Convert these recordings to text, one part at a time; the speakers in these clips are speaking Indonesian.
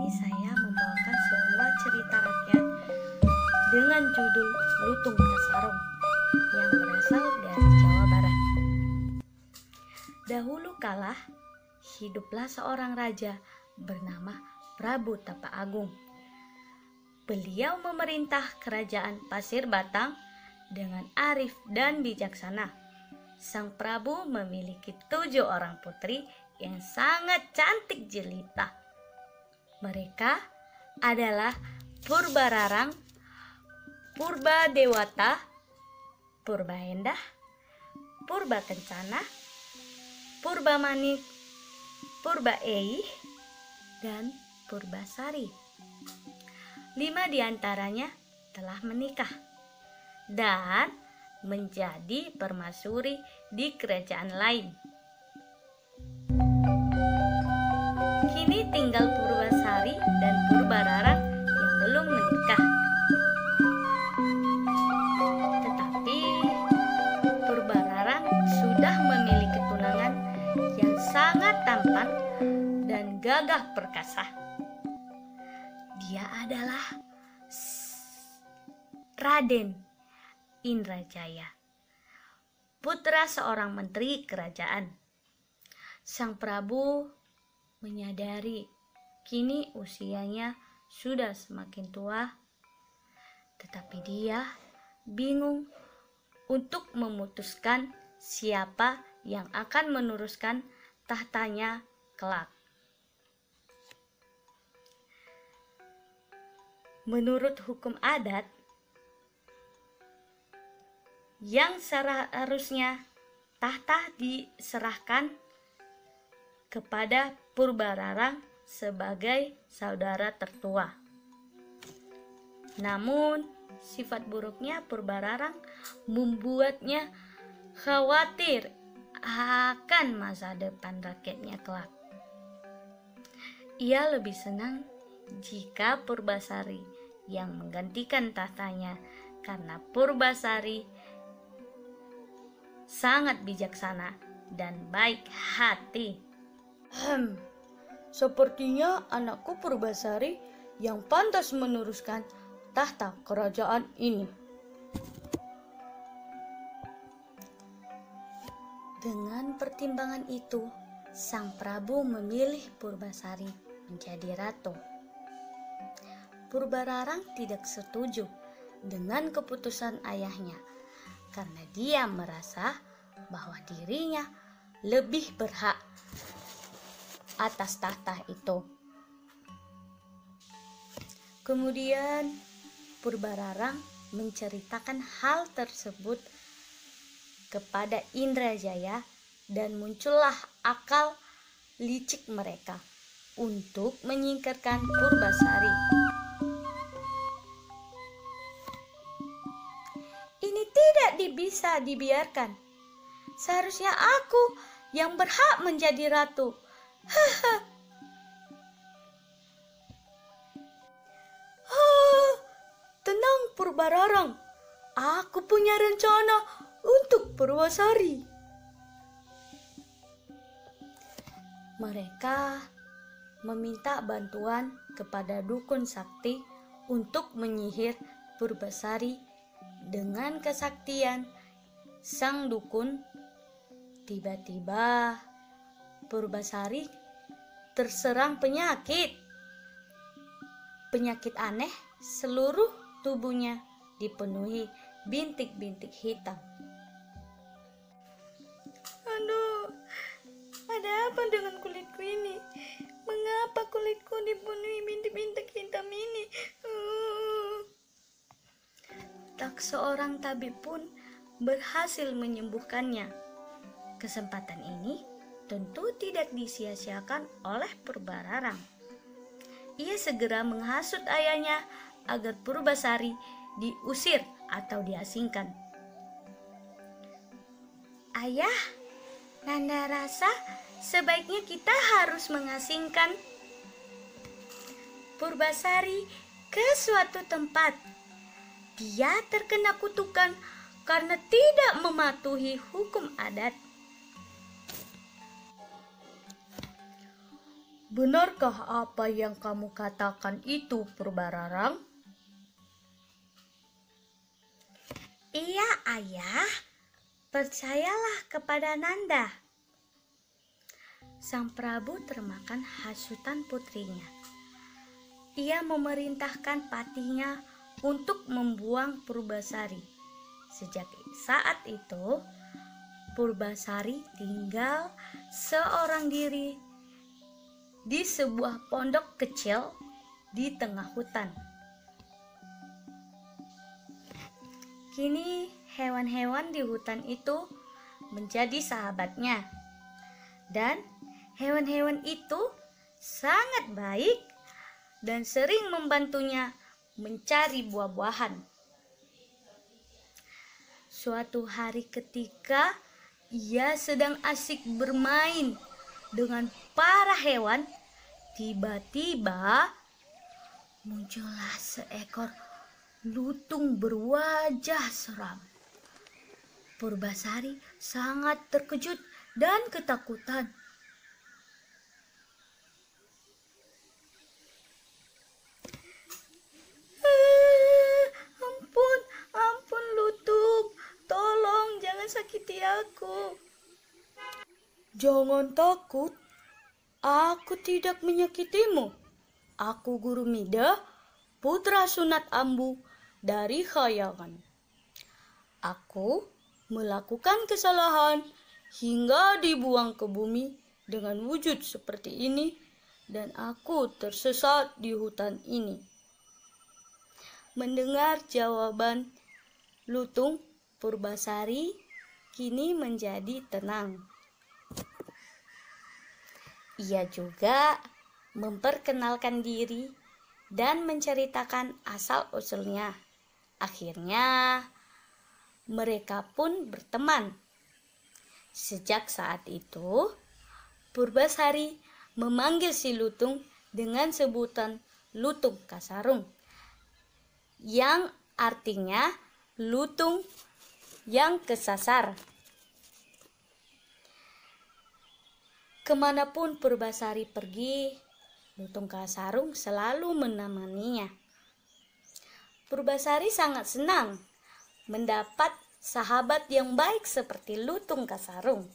ini saya membawakan sebuah cerita rakyat dengan judul Lutung Kasarung yang berasal dari Jawa Barat. Dahulu kala, hiduplah seorang raja bernama Prabu Tapa Agung. Beliau memerintah kerajaan Pasir Batang dengan arif dan bijaksana. Sang Prabu memiliki 7 orang putri yang sangat cantik jelita. Mereka adalah Purbararang, Purbadewata, Purbaendah, Purbakencana, Purbamanik, Purbaeih, dan Purbasari. 5 diantaranya telah menikah dan menjadi permaisuri di kerajaan lain. Kini tinggal Purbasari dan Purbararang yang belum menikah. Tetapi Purbararang sudah memiliki tunangan yang sangat tampan dan gagah perkasa. Dia adalah Raden Indrajaya, putra seorang menteri kerajaan. Sang Prabu menyadari kini usianya sudah semakin tua, tetapi dia bingung untuk memutuskan siapa yang akan meneruskan tahtanya kelak. Menurut hukum adat, yang seharusnya tahta diserahkan kepada Purbararang sebagai saudara tertua. Namun, sifat buruknya Purbararang membuatnya khawatir akan masa depan rakyatnya kelak. Ia lebih senang jika Purbasari yang menggantikan tahtanya, karena Purbasari sangat bijaksana dan baik hati. Sepertinya anakku Purbasari yang pantas meneruskan tahta kerajaan ini. Dengan pertimbangan itu, Sang Prabu memilih Purbasari menjadi ratu. Purbararang tidak setuju dengan keputusan ayahnya karena dia merasa bahwa dirinya lebih berhak atas tahta itu. Kemudian Purbararang menceritakan hal tersebut kepada Indrajaya dan muncullah akal licik mereka untuk menyingkirkan Purbasari. Ini tidak bisa dibiarkan. Seharusnya aku yang berhak menjadi ratu. Tenang Purbararang, aku punya rencana untuk Purbasari. Mereka meminta bantuan kepada dukun sakti untuk menyihir Purbasari. Dengan kesaktian sang dukun, tiba-tiba Purbasari terserang penyakit aneh. Seluruh tubuhnya dipenuhi bintik-bintik hitam. Aduh, ada apa dengan kulitku ini? Mengapa kulitku dipenuhi bintik-bintik hitam ini? Tak seorang tabib pun berhasil menyembuhkannya. Kesempatan ini tentu tidak disia-siakan oleh Purbararang. Ia segera menghasut ayahnya agar Purbasari diusir atau diasingkan. Ayah, Nanda rasa sebaiknya kita harus mengasingkan Purbasari ke suatu tempat. Dia terkena kutukan karena tidak mematuhi hukum adat. Benarkah apa yang kamu katakan itu, Purbararang? Iya, Ayah. Percayalah kepada Nanda. Sang Prabu termakan hasutan putrinya. Ia memerintahkan patinya untuk membuang Purbasari. Sejak saat itu, Purbasari tinggal seorang diri di sebuah pondok kecil di tengah hutan. Kini hewan-hewan di hutan itu menjadi sahabatnya, dan hewan-hewan itu sangat baik dan sering membantunya mencari buah-buahan. Suatu hari ketika ia sedang asik bermain dengan para hewan, tiba-tiba muncullah seekor lutung berwajah seram. Purbasari sangat terkejut dan ketakutan. Ampun lutung, tolong jangan sakiti aku. Jangan takut, aku tidak menyakitimu. Aku Guru Mida, putra Sunat Ambu dari Khayangan. Aku melakukan kesalahan hingga dibuang ke bumi dengan wujud seperti ini, dan aku tersesat di hutan ini. Mendengar jawaban lutung, Purbasari kini menjadi tenang. Ia juga memperkenalkan diri dan menceritakan asal-usulnya. Akhirnya, mereka pun berteman. Sejak saat itu, Purbasari memanggil si lutung dengan sebutan Lutung Kasarung, yang artinya lutung yang kesasar. Kemanapun Purbasari pergi, Lutung Kasarung selalu menemaninya. Purbasari sangat senang mendapat sahabat yang baik seperti Lutung Kasarung.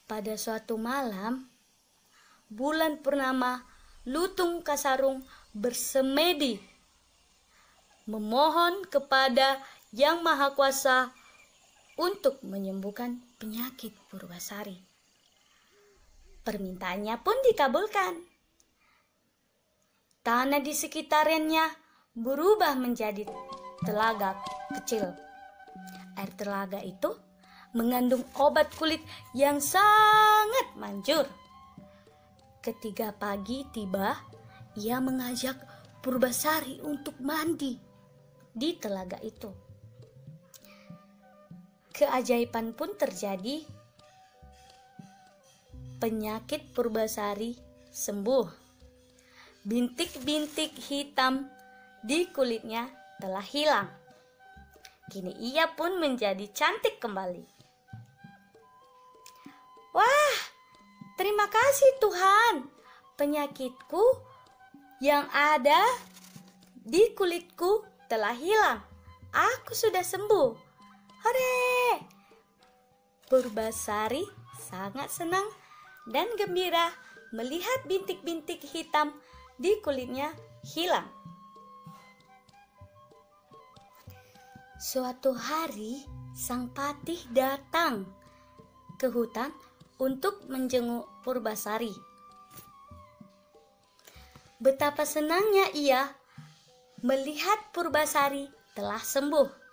Pada suatu malam, bulan purnama, Lutung Kasarung bersemedi memohon kepada Yang Maha Kuasa untuk menyembuhkan penyakit Purbasari. Permintaannya pun dikabulkan. Tanah di sekitarnya berubah menjadi telaga kecil. Air telaga itu mengandung obat kulit yang sangat manjur. Ketika pagi tiba, ia mengajak Purbasari untuk mandi di telaga itu. Keajaiban pun terjadi. Penyakit Purbasari sembuh. Bintik-bintik hitam di kulitnya telah hilang. Kini ia pun menjadi cantik kembali. Wah, terima kasih Tuhan. Penyakitku yang ada di kulitku telah hilang. Aku sudah sembuh. Hore! Purbasari sangat senang dan gembira melihat bintik-bintik hitam di kulitnya hilang. Suatu hari, sang patih datang ke hutan untuk menjenguk Purbasari. Betapa senangnya ia melihat Purbasari telah sembuh.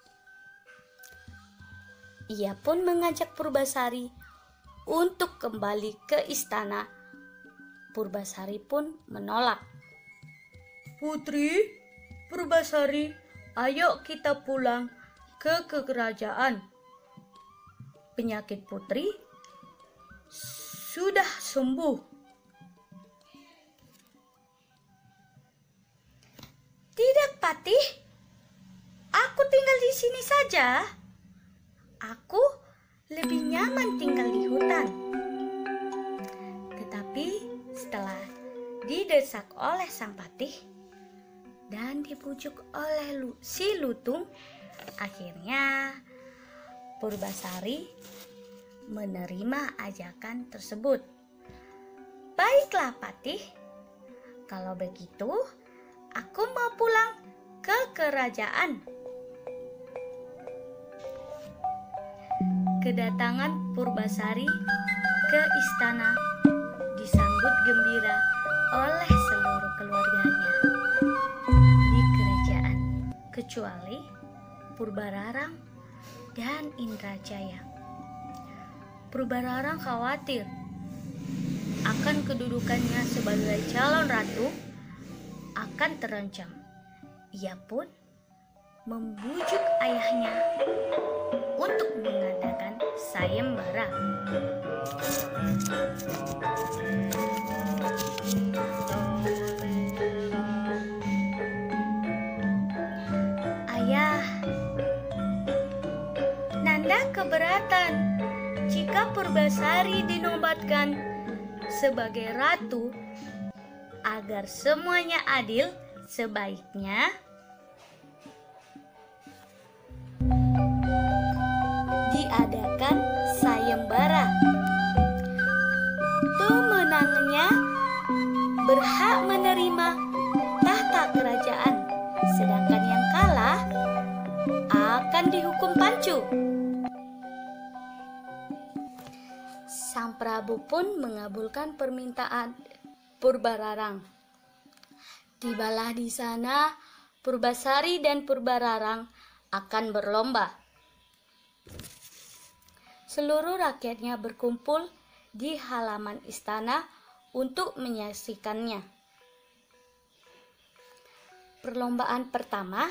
Ia pun mengajak Purbasari untuk kembali ke istana. Purbasari pun menolak. Putri, Purbasari, ayo kita pulang ke kerajaan. Penyakit putri sudah sembuh. Tidak, Patih. Aku tinggal di sini saja. Aku lebih nyaman tinggal di hutan. didesak oleh sang patih dan dibujuk oleh si lutung, akhirnya Purbasari menerima ajakan tersebut. Baiklah patih, kalau begitu aku mau pulang ke kerajaan. Kedatangan Purbasari ke istana disambut gembira oleh seluruh keluarganya di kerajaan, kecuali Purbararang dan Indrajaya. Purbararang khawatir akan kedudukannya sebagai calon ratu akan terancam. Ia pun membujuk ayahnya untuk mengadakan sayembara. Ayah, Nanda keberatan jika Purbasari dinobatkan sebagai ratu. Agar semuanya adil, sebaiknya diadakan sayembara. Pemenangnya berhak menerima tahta kerajaan, sedangkan yang kalah akan dihukum pancu. Sang Prabu pun mengabulkan permintaan Purbararang. Tibalah di sana Purbasari dan Purbararang akan berlomba. Seluruh rakyatnya berkumpul di halaman istana untuk menyaksikannya. Perlombaan pertama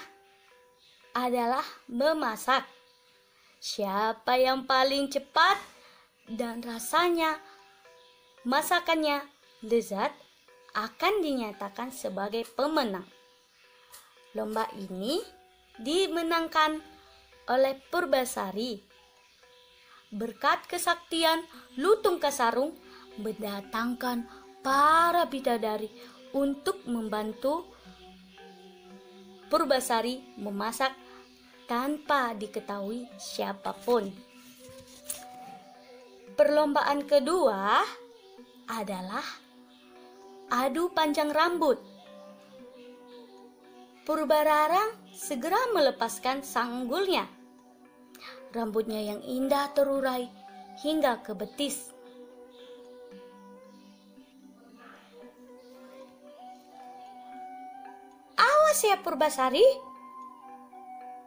adalah memasak. Siapa yang paling cepat dan rasanya masakannya lezat akan dinyatakan sebagai pemenang. Lomba ini dimenangkan oleh Purbasari. Berkat kesaktian Lutung Kasarung mendatangkan para bidadari untuk membantu Purbasari memasak tanpa diketahui siapapun. Perlombaan kedua adalah adu panjang rambut. Purbararang segera melepaskan sanggulnya. Rambutnya yang indah terurai hingga ke betis. Awas ya Purbasari,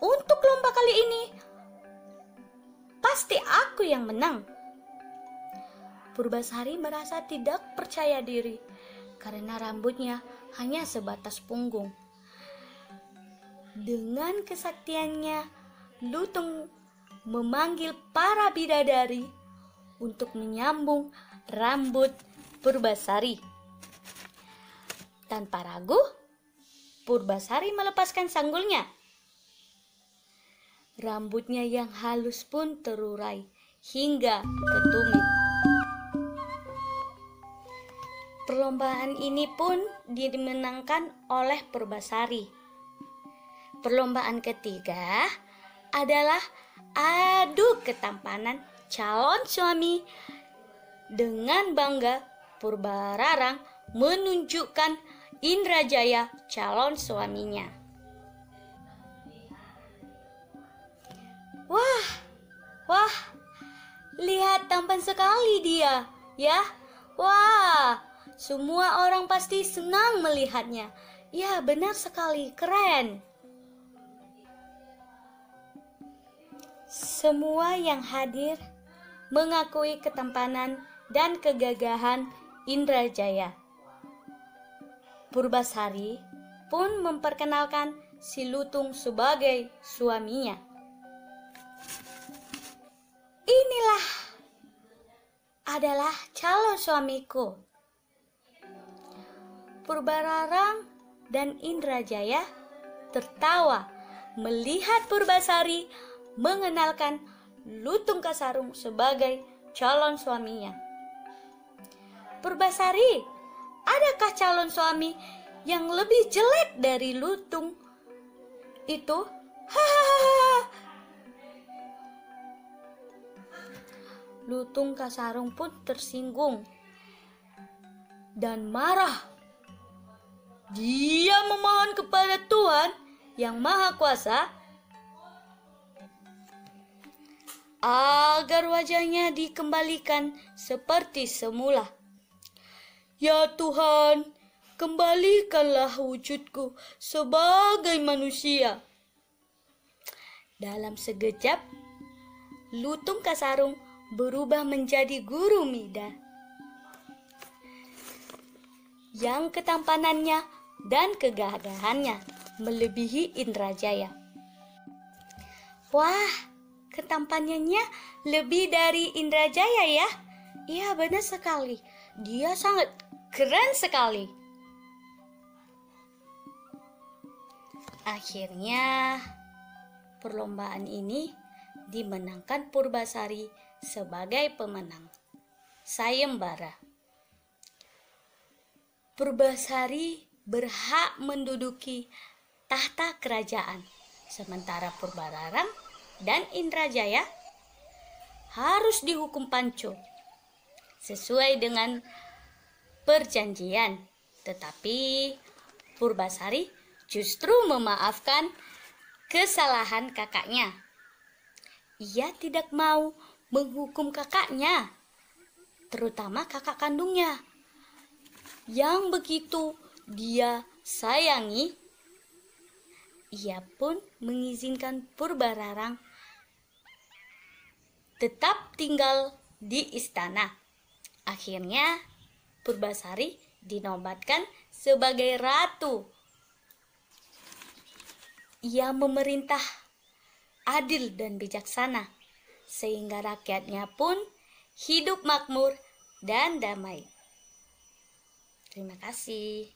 untuk lomba kali ini pasti aku yang menang. Purbasari merasa tidak percaya diri karena rambutnya hanya sebatas punggung. Dengan kesaktiannya, Lutung memanggil para bidadari untuk menyambung rambut Purbasari. Tanpa ragu, Purbasari melepaskan sanggulnya. Rambutnya yang halus pun terurai hingga ke tumit. Perlombaan ini pun dimenangkan oleh Purbasari. Perlombaan ketiga adalah adu ketampanan calon suami. Dengan bangga, Purbararang menunjukkan Indrajaya calon suaminya. Wah, lihat tampan sekali dia, ya. Wah, semua orang pasti senang melihatnya. Ya, benar sekali, keren. Semua yang hadir mengakui ketampanan dan kegagahan Indrajaya. Purbasari pun memperkenalkan si Lutung sebagai suaminya. Inilah adalah calon suamiku. Purbararang dan Indrajaya tertawa melihat Purbasari mengenalkan Lutung Kasarung sebagai calon suaminya. Purbasari, adakah calon suami yang lebih jelek dari lutung itu? Hahaha. Lutung Kasarung pun tersinggung dan marah. Dia memohon kepada Tuhan yang Maha Kuasa agar wajahnya dikembalikan seperti semula. Ya Tuhan, kembalikanlah wujudku sebagai manusia. Dalam sekejap, Lutung Kasarung berubah menjadi guru Mida yang ketampanannya dan kegagahannya melebihi Indrajaya. Wah, ketampanannya lebih dari Indrajaya ya? Iya, benar sekali. Dia sangat keren sekali. Akhirnya, perlombaan ini dimenangkan Purbasari sebagai pemenang. Sayembara. Purbasari berhak menduduki tahta kerajaan, sementara Purbararang dan Indrajaya harus dihukum Panco sesuai dengan perjanjian. Tetapi Purbasari justru memaafkan kesalahan kakaknya. Ia tidak mau menghukum kakaknya, terutama kakak kandungnya, yang begitu dia sayangi. Ia pun mengizinkan Purbararang tetap tinggal di istana. Akhirnya Purbasari dinobatkan sebagai ratu. Ia memerintah adil dan bijaksana, sehingga rakyatnya pun hidup makmur dan damai. Terima kasih.